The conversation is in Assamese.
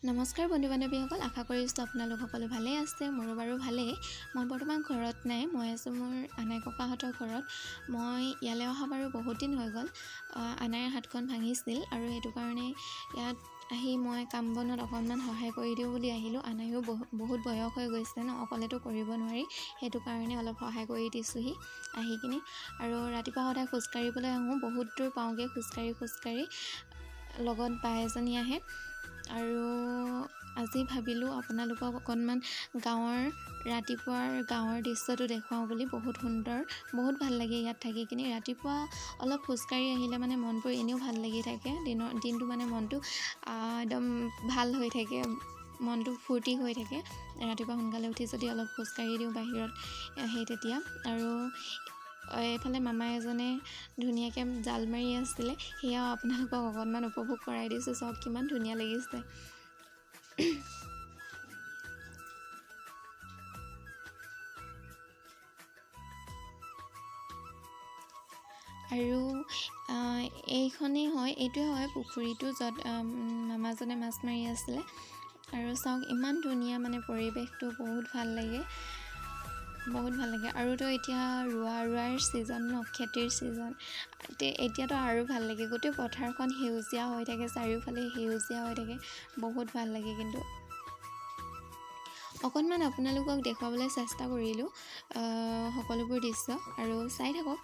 নমস্কাৰ বন্ধু বান্ধৱীসকল, আশা কৰিছোঁ আপোনালোক সকলো ভালেই আছে। মোৰো বাৰু ভালেই। মই বৰ্তমান ঘৰত নাই, মই আছোঁ মোৰ আনাই ককাহঁতৰ ঘৰত। মই ইয়ালৈ অহা বাৰু বহুত দিন হৈ গ'ল। আনাইৰ হাতখন ভাঙিছিল আৰু সেইটো কাৰণে ইয়াত আহি মই কাম বনত অকণমান সহায় কৰি দিওঁ বুলি আহিলোঁ। আনাইও বহুত বয়স হৈ গৈছে ন, অকলেতো কৰিব নোৱাৰি, সেইটো কাৰণে অলপ সহায় কৰি দিছোঁহি আহি কিনি। আৰু ৰাতিপুৱা সদায় খোজকাঢ়িবলৈ আহোঁ, বহুত দূৰ পাওঁগৈ খোজকাঢ়ি। লগত বা এজনী আহে। আৰু আজি ভাবিলোঁ আপোনালোকক অকণমান ৰাতিপুৱাৰ গাঁৱৰ দৃশ্যটো দেখুৱাওঁ বুলি। বহুত সুন্দৰ, বহুত ভাল লাগে ইয়াত থাকি কিনি। ৰাতিপুৱা অলপ খোজকাঢ়ি আহিলে মানে মনবোৰ এনেও ভাল লাগি থাকে। দিনটো মানে মনটো একদম ভাল হৈ থাকে, মনটো ফূৰ্তি হৈ থাকে। ৰাতিপুৱা সোনকালে উঠি যদি অলপ খোজকাঢ়ি দিওঁ বাহিৰত তেতিয়া। আৰু এইফালে মামা এজনে ধুনীয়াকৈ জাল মাৰি আছিলে, সেয়াও আপোনালোকক অকণমান উপভোগ কৰাই দিছোঁ। চাওক কিমান ধুনীয়া লাগিছে। আৰু এইটোৱে হয় পুখুৰীটো, য'ত মামাজনে মাছ মাৰি আছিলে। আৰু চাওক ইমান ধুনীয়া, মানে পৰিৱেশটো বহুত ভাল লাগে। আৰুতো এতিয়া ৰোৱাৰ ছিজন ন, খেতিৰ ছিজন। এতিয়াতো আৰু ভাল লাগে, গোটেই পথাৰখন সেউজীয়া হৈ থাকে, চাৰিওফালে সেউজীয়া হৈ থাকে, বহুত ভাল লাগে। কিন্তু অকণমান আপোনালোকক দেখুৱাবলৈ চেষ্টা কৰিলোঁ সকলোবোৰ দৃশ্য, আৰু চাই থাকক।